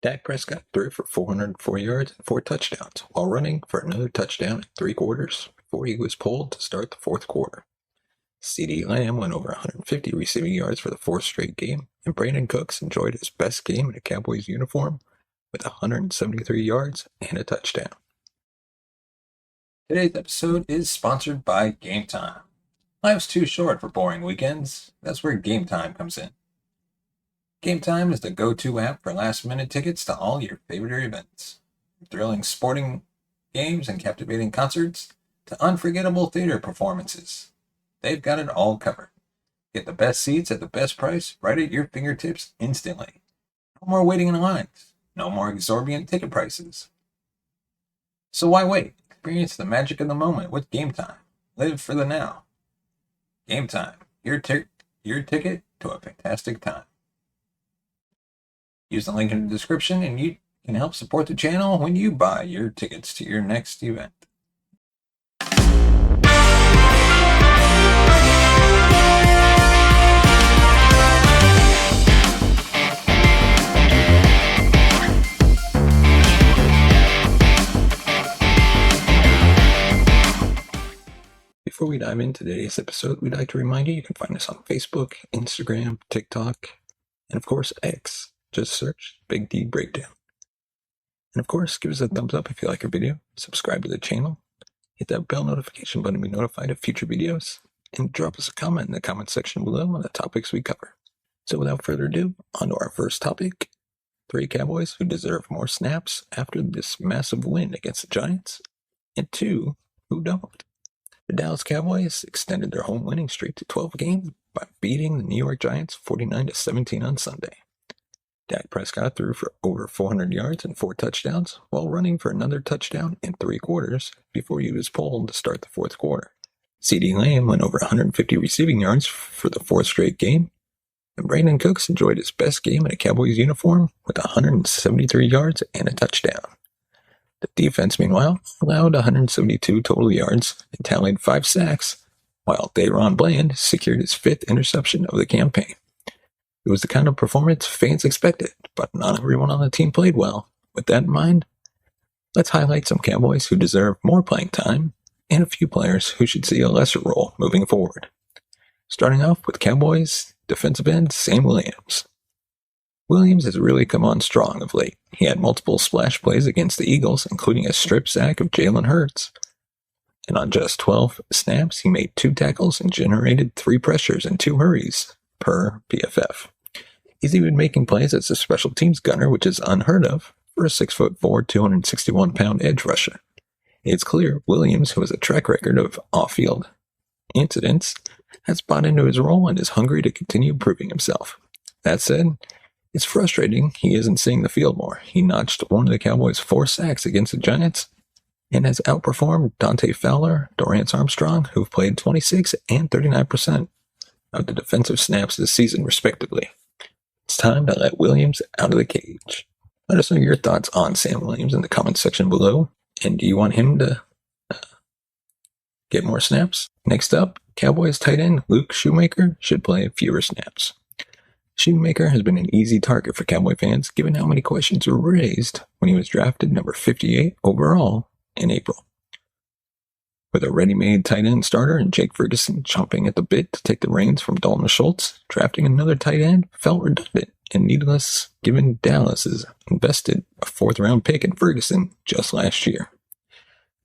Dak Prescott threw for 404 yards and 4 touchdowns while running for another touchdown in 3 quarters before he was pulled to start the 4th quarter. CeeDee Lamb went over 150 receiving yards for the 4th straight game, and Brandon Cooks enjoyed his best game in a Cowboys uniform with 173 yards and a touchdown. Today's episode is sponsored by Game Time. Life's too short for boring weekends. That's where Game Time comes in. Game Time is the go-to app for last-minute tickets to all your favorite events. From thrilling sporting games and captivating concerts to unforgettable theater performances. They've got it all covered. Get the best seats at the best price right at your fingertips instantly. No more waiting in lines. No more exorbitant ticket prices. So why wait? Experience the magic of the moment with Game Time. Live for the now. Game Time. Your ticket to a fantastic time. Use the link in the description and you can help support the channel when you buy your tickets to your next event. Before we dive into today's episode, we'd like to remind you can find us on Facebook, Instagram, TikTok, and of course X. Just search Big D Breakdown. And of course, give us a thumbs up if you like our video, subscribe to the channel, hit that bell notification button to be notified of future videos, and drop us a comment in the comment section below on the topics we cover. So without further ado, on to our first topic, 3 Cowboys who deserve more snaps after this massive win against the Giants, and 2 who don't. The Dallas Cowboys extended their home winning streak to 12 games by beating the New York Giants 49-17 on Sunday. Dak Prescott threw for over 400 yards and 4 touchdowns while running for another touchdown in 3 quarters before he was pulled to start the 4th quarter. CeeDee Lamb went over 150 receiving yards for the 4th straight game, and Brandon Cooks enjoyed his best game in a Cowboys uniform with 173 yards and a touchdown. The defense, meanwhile, allowed 172 total yards and tallied 5 sacks, while Daron Bland secured his 5th interception of the campaign. It was the kind of performance fans expected, but not everyone on the team played well. With that in mind, let's highlight some Cowboys who deserve more playing time and a few players who should see a lesser role moving forward. Starting off with Cowboys defensive end Sam Williams. Williams has really come on strong of late. He had multiple splash plays against the Eagles, including a strip sack of Jalen Hurts. And on just 12 snaps, he made 2 tackles and generated 3 pressures and 2 hurries per PFF. He's even making plays as a special teams gunner, which is unheard of for a 6'4", 261-pound edge rusher. It's clear Williams, who has a track record of off-field incidents, has bought into his role and is hungry to continue proving himself. That said, it's frustrating he isn't seeing the field more. He notched one of the Cowboys' 4 sacks against the Giants and has outperformed Dante Fowler, Dorrance Armstrong, who've played 26 and 39% of the defensive snaps this season, respectively. It's time to let Williams out of the cage. Let us know your thoughts on Sam Williams in the comments section below. And do you want him to get more snaps? Next up, Cowboys tight end Luke Shoemaker should play fewer snaps. Shoemaker has been an easy target for Cowboy fans given how many questions were raised when he was drafted number 58 overall in April. With a ready-made tight end starter and Jake Ferguson chomping at the bit to take the reins from Dalton Schultz, drafting another tight end felt redundant and needless given Dallas has invested a 4th-round pick in Ferguson just last year.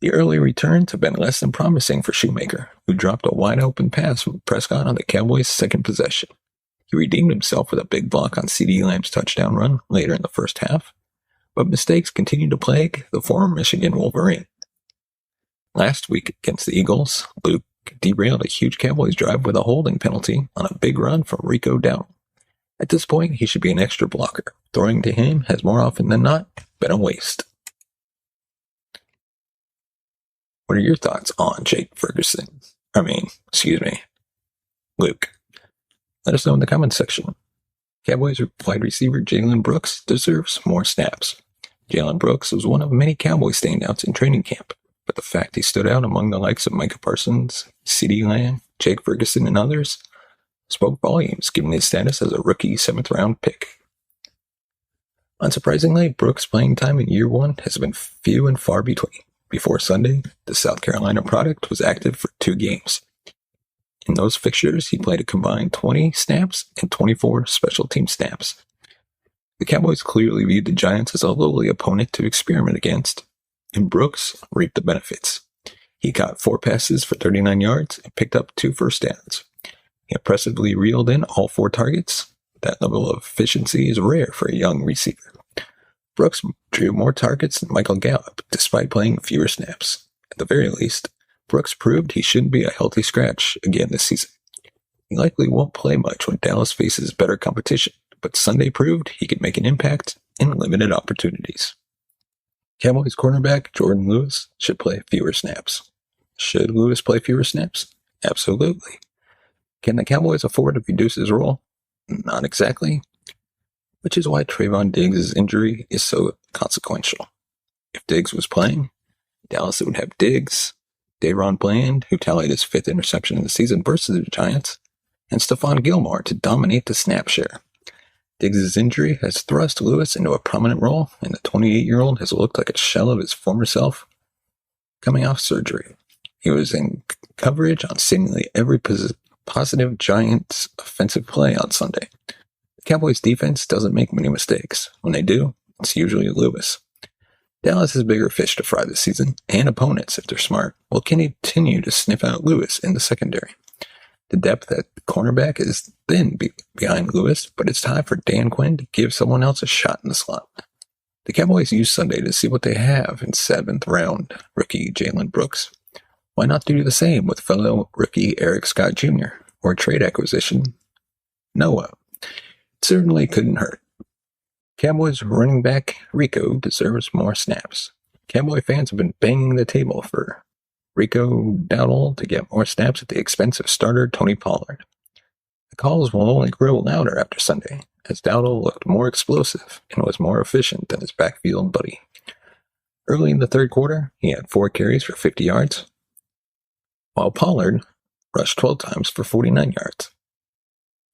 The early returns have been less than promising for Shoemaker, who dropped a wide-open pass from Prescott on the Cowboys' 2nd possession. He redeemed himself with a big block on CeeDee Lamb's touchdown run later in the first half, but mistakes continued to plague the former Michigan Wolverine. Last week against the Eagles, Luke derailed a huge Cowboys drive with a holding penalty on a big run from Rico Dowdle. At this point, he should be an extra blocker. Throwing to him has more often than not been a waste. What are your thoughts on Jake Ferguson? Luke. Let us know in the comments section. Cowboys wide receiver Jalen Brooks deserves more snaps. Jalen Brooks was one of many Cowboy standouts in training camp, but the fact he stood out among the likes of Micah Parsons, CeeDee Lamb, Jake Ferguson, and others spoke volumes given his status as a rookie 7th-round pick. Unsurprisingly, Brooks' playing time in year one has been few and far between. Before Sunday, the South Carolina product was active for 2 games. In those fixtures, he played a combined 20 snaps and 24 special team snaps. The Cowboys clearly viewed the Giants as a lowly opponent to experiment against, and Brooks reaped the benefits. He caught 4 passes for 39 yards and picked up 2 first downs. He impressively reeled in all 4 targets. That level of efficiency is rare for a young receiver. Brooks drew more targets than Michael Gallup, despite playing fewer snaps. At the very least, Brooks proved he shouldn't be a healthy scratch again this season. He likely won't play much when Dallas faces better competition, but Sunday proved he could make an impact in limited opportunities. Cowboys cornerback Jordan Lewis should play fewer snaps. Should Lewis play fewer snaps? Absolutely. Can the Cowboys afford to reduce his role? Not exactly. Which is why Trayvon Diggs' injury is so consequential. If Diggs was playing, Dallas would have Diggs, Daron Bland, who tallied his 5th interception in the season versus the Giants, and Stephon Gilmore to dominate the snap share. Diggs' injury has thrust Lewis into a prominent role, and the 28-year-old has looked like a shell of his former self coming off surgery. He was in coverage on seemingly every positive Giants offensive play on Sunday. The Cowboys' defense doesn't make many mistakes. When they do, it's usually Lewis. Dallas has bigger fish to fry this season, and opponents, if they're smart, will continue to sniff out Lewis in the secondary. The depth at cornerback is thin behind Lewis, but it's time for Dan Quinn to give someone else a shot in the slot. The Cowboys use Sunday to see what they have in 7th round rookie Jalen Brooks. Why not do the same with fellow rookie Eric Scott Jr. or trade acquisition Noah? It certainly couldn't hurt. Cowboys running back Rico deserves more snaps. Cowboy fans have been banging the table for Rico Dowdle to get more snaps at the expense of starter Tony Pollard. The calls will only grow louder after Sunday, as Dowdle looked more explosive and was more efficient than his backfield buddy. Early in the 3rd quarter, he had 4 carries for 50 yards, while Pollard rushed 12 times for 49 yards.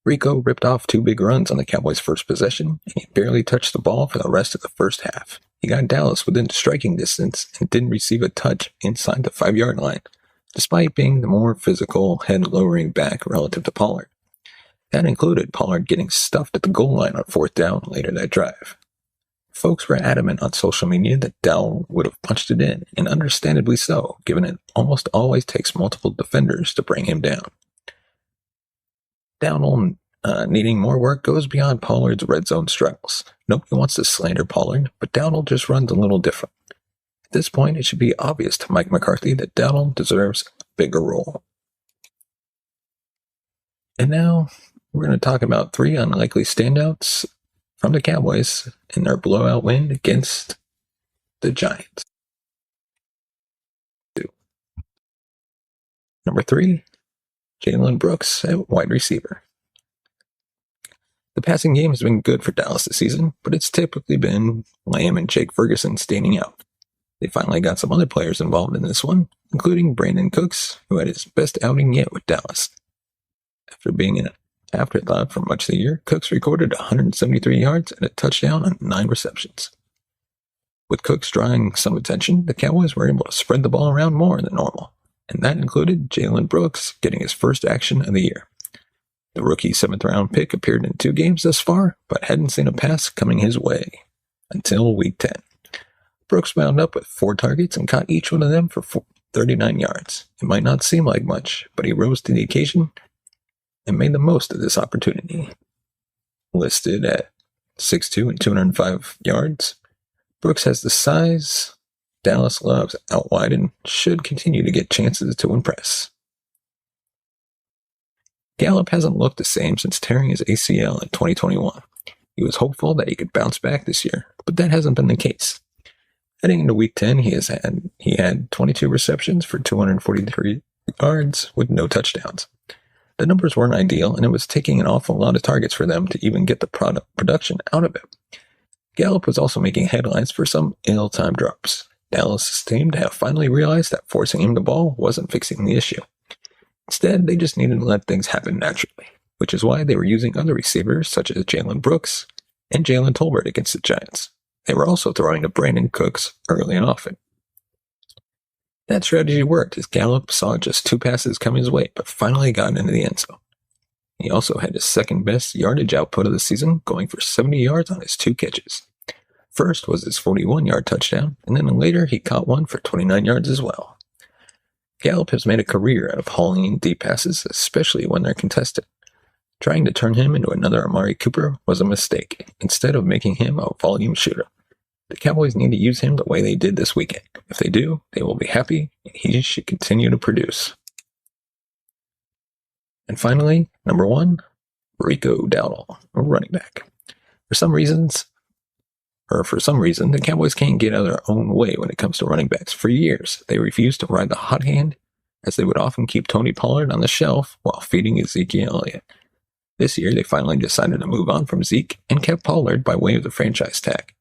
Rico ripped off 2 big runs on the Cowboys' first possession, and he barely touched the ball for the rest of the first half. He got Dallas within striking distance and didn't receive a touch inside the 5-yard line, despite being the more physical, head-lowering back relative to Pollard. That included Pollard getting stuffed at the goal line on 4th down later that drive. Folks were adamant on social media that Dowdle would have punched it in, and understandably so, given it almost always takes multiple defenders to bring him down. Dowdle needing more work goes beyond Pollard's red zone struggles. Nobody wants to slander Pollard, but Dowdle just runs a little different. At this point, it should be obvious to Mike McCarthy that Dowdle deserves a bigger role. And now, we're going to talk about 3 unlikely standouts from the Cowboys in their blowout win against the Giants. Number 3, Jalen Brooks at wide receiver. The passing game has been good for Dallas this season, but it's typically been Lamb and Jake Ferguson standing out. They finally got some other players involved in this one, including Brandon Cooks, who had his best outing yet with Dallas. After being an afterthought for much of the year, Cooks recorded 173 yards and a touchdown on 9 receptions. With Cooks drawing some attention, the Cowboys were able to spread the ball around more than normal, and that included Jalen Brooks getting his first action of the year. The rookie 7th-round pick appeared in 2 games thus far, but hadn't seen a pass coming his way until Week 10. Brooks wound up with 4 targets and caught each one of them for 39 yards. It might not seem like much, but he rose to the occasion and made the most of this opportunity. Listed at 6'2" and 205 yards, Brooks has the size Dallas loves out wide and should continue to get chances to impress. Gallup hasn't looked the same since tearing his ACL in 2021. He was hopeful that he could bounce back this year, but that hasn't been the case. Heading into Week 10, he had 22 receptions for 243 yards with no touchdowns. The numbers weren't ideal, and it was taking an awful lot of targets for them to even get the production out of it. Gallup was also making headlines for some ill-timed drops. Dallas seemed to have finally realized that forcing him the ball wasn't fixing the issue. Instead, they just needed to let things happen naturally, which is why they were using other receivers such as Jalen Brooks and Jalen Tolbert against the Giants. They were also throwing to Brandon Cooks early and often. That strategy worked as Gallup saw just 2 passes coming his way, but finally got into the end zone. He also had his second best yardage output of the season, going for 70 yards on his 2 catches. First was his 41-yard touchdown, and then later he caught one for 29 yards as well. Gallup has made a career out of hauling in deep passes, especially when they're contested. Trying to turn him into another Amari Cooper was a mistake, instead of making him a volume shooter. The Cowboys need to use him the way they did this weekend. If they do, they will be happy, and he should continue to produce. And finally, number 1, Rico Dowdle, a running back. For some reason, the Cowboys can't get out of their own way when it comes to running backs. For years, they refused to ride the hot hand, as they would often keep Tony Pollard on the shelf while feeding Ezekiel Elliott. This year, they finally decided to move on from Zeke and kept Pollard by way of the franchise tag.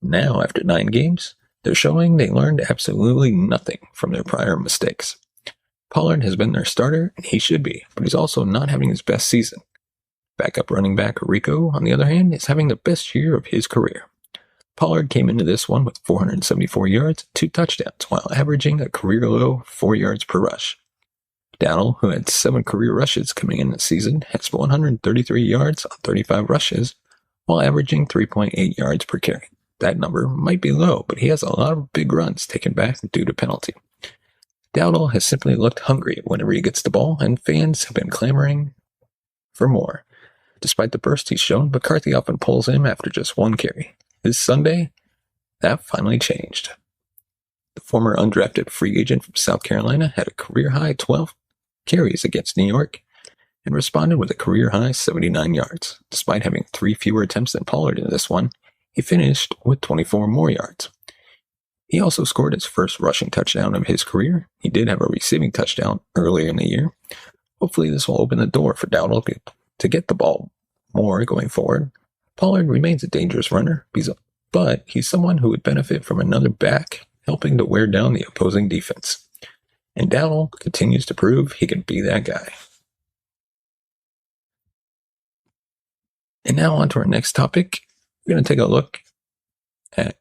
Now, after 9 games, they're showing they learned absolutely nothing from their prior mistakes. Pollard has been their starter, and he should be, but he's also not having his best season. Backup running back Rico, on the other hand, is having the best year of his career. Pollard came into this one with 474 yards, 2 touchdowns, while averaging a career-low 4 yards per rush. Dowdle, who had 7 career rushes coming in the season, has 133 yards on 35 rushes, while averaging 3.8 yards per carry. That number might be low, but he has a lot of big runs taken back due to penalty. Dowdle has simply looked hungry whenever he gets the ball, and fans have been clamoring for more. Despite the burst he's shown, McCarthy often pulls him after just 1 carry. This Sunday, that finally changed. The former undrafted free agent from South Carolina had a career-high 12 carries against New York and responded with a career-high 79 yards. Despite having 3 fewer attempts than Pollard in this one, he finished with 24 more yards. He also scored his first rushing touchdown of his career. He did have a receiving touchdown earlier in the year. Hopefully this will open the door for Dowdle to get the ball more going forward. Pollard remains a dangerous runner, but he's someone who would benefit from another back helping to wear down the opposing defense. And Dowdle continues to prove he can be that guy. And now on to our next topic. We're going to take a look at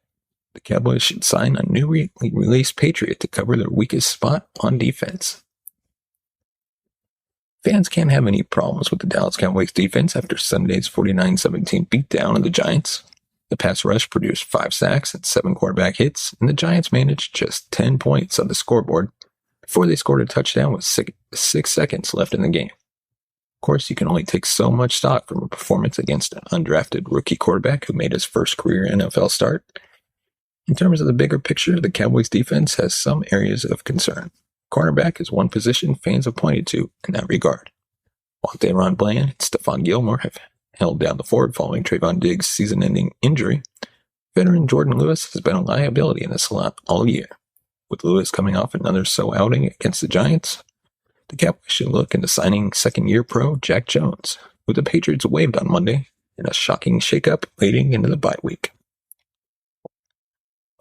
the Cowboys should sign a newly released Patriot to cover their weakest spot on defense. Fans can't have any problems with the Dallas Cowboys defense after Sunday's 49-17 beatdown of the Giants. The pass rush produced 5 sacks and 7 quarterback hits, and the Giants managed just 10 points on the scoreboard before they scored a touchdown with 6 seconds left in the game. Of course, you can only take so much stock from a performance against an undrafted rookie quarterback who made his first career NFL start. In terms of the bigger picture, the Cowboys defense has some areas of concern. Cornerback is one position fans have pointed to in that regard. While Daron Bland and Stephon Gilmore have held down the fort following Trayvon Diggs' season-ending injury, veteran Jordan Lewis has been a liability in the slot all year. With Lewis coming off another outing against the Giants, the Cowboys should look into signing second-year pro Jack Jones, who the Patriots waived on Monday in a shocking shakeup leading into the bye week.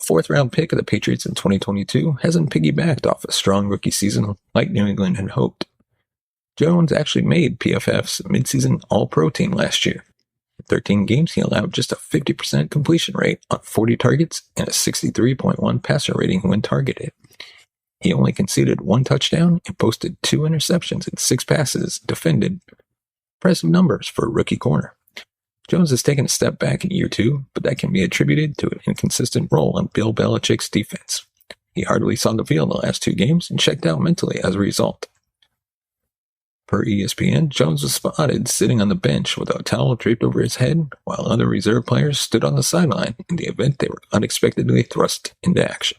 A 4th-round pick of the Patriots in 2022 hasn't piggybacked off a strong rookie season like New England had hoped. Jones actually made PFF's midseason All-Pro team last year. In 13 games, he allowed just a 50% completion rate on 40 targets and a 63.1 passer rating when targeted. He only conceded 1 touchdown and posted 2 interceptions and 6 passes defended. Impressive numbers for a rookie corner. Jones has taken a step back in year 2, but that can be attributed to an inconsistent role on Bill Belichick's defense. He hardly saw the field the last 2 games and checked out mentally as a result. Per ESPN, Jones was spotted sitting on the bench with a towel draped over his head, while other reserve players stood on the sideline in the event they were unexpectedly thrust into action.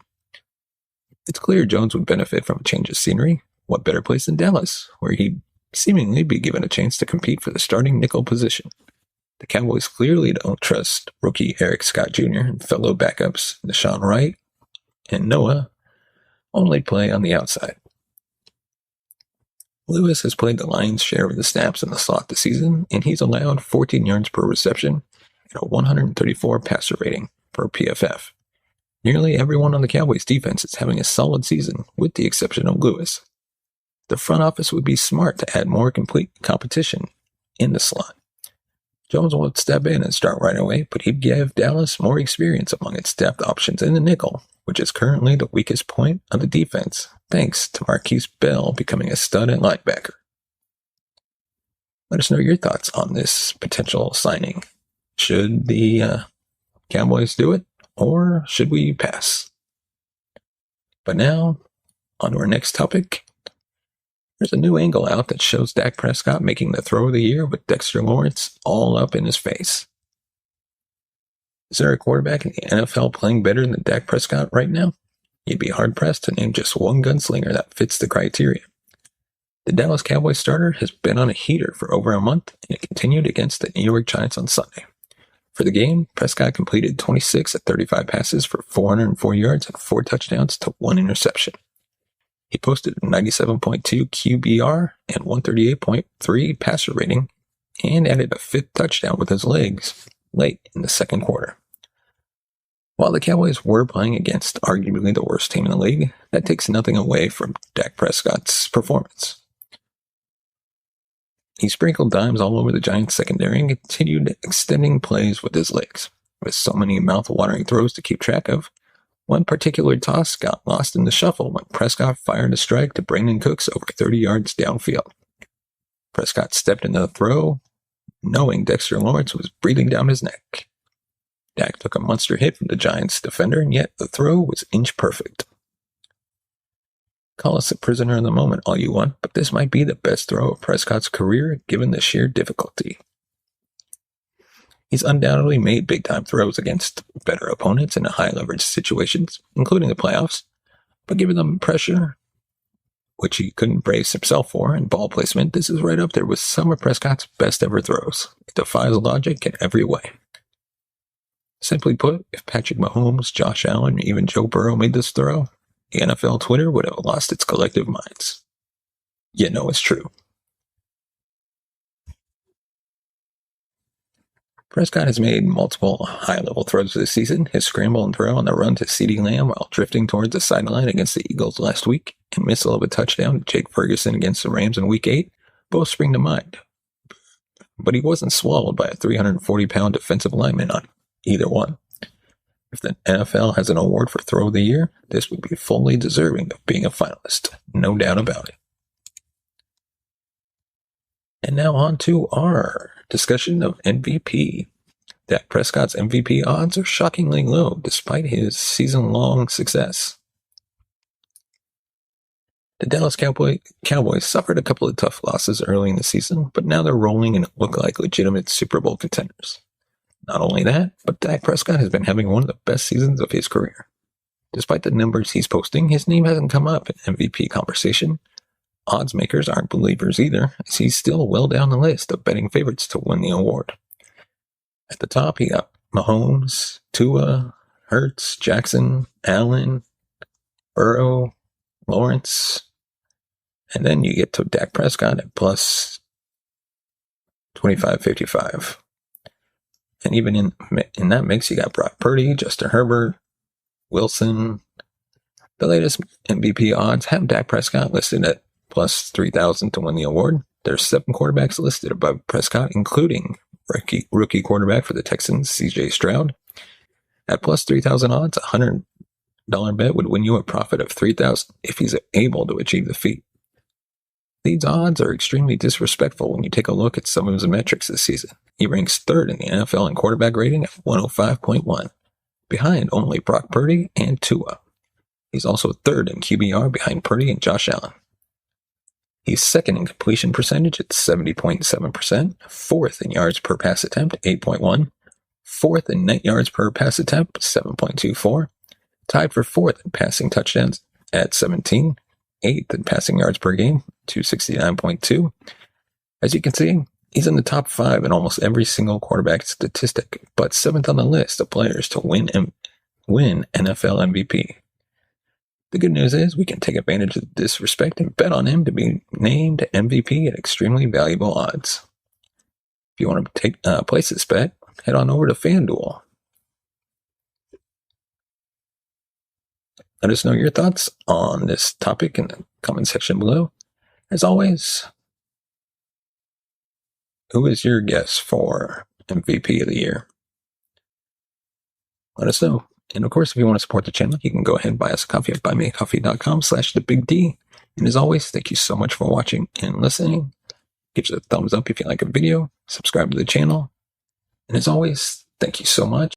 It's clear Jones would benefit from a change of scenery. What better place than Dallas, where he'd seemingly be given a chance to compete for the starting nickel position. The Cowboys clearly don't trust rookie Eric Scott Jr. and fellow backups Deshaun Wright and Noah only play on the outside. Lewis has played the lion's share of the snaps in the slot this season, and he's allowed 14 yards per reception and a 134 passer rating per PFF. Nearly everyone on the Cowboys defense is having a solid season, with the exception of Lewis. The front office would be smart to add more complete competition in the slot. Jones won't step in and start right away, but he'd give Dallas more experience among its depth options in the nickel, which is currently the weakest point of the defense, thanks to Marquise Bell becoming a stud at linebacker. Let us know your thoughts on this potential signing. Should the Cowboys do it, or should we pass? But now, on to our next topic. There's a new angle out that shows Dak Prescott making the throw of the year with Dexter Lawrence all up in his face. Is there a quarterback in the NFL playing better than Dak Prescott right now? You'd be hard-pressed to name just one gunslinger that fits the criteria. The Dallas Cowboys starter has been on a heater for over a month, and it continued against the New York Giants on Sunday. For the game, Prescott completed 26 of 35 passes for 404 yards and 4 touchdowns to 1 interception. He posted a 97.2 QBR and 138.3 passer rating, and added a 5th touchdown with his legs late in the second quarter. While the Cowboys were playing against arguably the worst team in the league, that takes nothing away from Dak Prescott's performance. He sprinkled dimes all over the Giants' secondary and continued extending plays with his legs. With so many mouth-watering throws to keep track of, one particular toss got lost in the shuffle when Prescott fired a strike to Brandon Cooks over 30 yards downfield. Prescott stepped into the throw, knowing Dexter Lawrence was breathing down his neck. Dak took a monster hit from the Giants' defender, and yet the throw was inch perfect. Call us a prisoner in the moment all you want, but this might be the best throw of Prescott's career given the sheer difficulty. He's undoubtedly made big-time throws against better opponents in high-leverage situations, including the playoffs, but given them pressure, which he couldn't brace himself for, and ball placement, this is right up there with some of Prescott's best-ever throws. It defies logic in every way. Simply put, if Patrick Mahomes, Josh Allen, or even Joe Burrow made this throw, the NFL Twitter would have lost its collective minds. You know it's true. Prescott has made multiple high-level throws this season. His scramble and throw on the run to CeeDee Lamb while drifting towards the sideline against the Eagles last week, and missile of a touchdown to Jake Ferguson against the Rams in Week 8, both spring to mind. But he wasn't swallowed by a 340-pound defensive lineman on either one. If the NFL has an award for Throw of the Year, this would be fully deserving of being a finalist. No doubt about it. And now on to our discussion of MVP. Dak Prescott's MVP odds are shockingly low despite his season-long success. The Dallas Cowboys suffered a couple of tough losses early in the season, but now they're rolling and look like legitimate Super Bowl contenders. Not only that, but Dak Prescott has been having one of the best seasons of his career. Despite the numbers he's posting, his name hasn't come up in MVP conversation. Odds makers aren't believers either, as he's still well down the list of betting favorites to win the award. At the top, you got Mahomes, Tua, Hurts, Jackson, Allen, Burrow, Lawrence, and then you get to Dak Prescott at plus 25.55. And even in that mix, you got Brock Purdy, Justin Herbert, Wilson. The latest MVP odds have Dak Prescott listed at plus 3,000 to win the award. There's 7 quarterbacks listed above Prescott, including rookie quarterback for the Texans, C.J. Stroud. At plus 3,000 odds, a $100 bet would win you a profit of 3,000 if he's able to achieve the feat. These odds are extremely disrespectful when you take a look at some of his metrics this season. He ranks 3rd in the NFL in quarterback rating at 105.1, behind only Brock Purdy and Tua. He's also 3rd in QBR behind Purdy and Josh Allen. He's 2nd in completion percentage at 70.7%, 4th in yards per pass attempt, 8.1, 4th in net yards per pass attempt, 7.24, tied for 4th in passing touchdowns at 17, 8th in passing yards per game, 269.2. As you can see, he's in the top 5 in almost every single quarterback statistic, but 7th on the list of players to win NFL MVP. The good news is we can take advantage of the disrespect and bet on him to be named MVP at extremely valuable odds. If you want to place this bet, head on over to FanDuel. Let us know your thoughts on this topic in the comment section below. As always, who is your guess for MVP of the year? Let us know. And of course, if you want to support the channel, you can go ahead and buy us a coffee at buymeacoffee.com/thebigd. And as always, thank you so much for watching and listening. Give us a thumbs up if you like a video. Subscribe to the channel. And as always, thank you so much.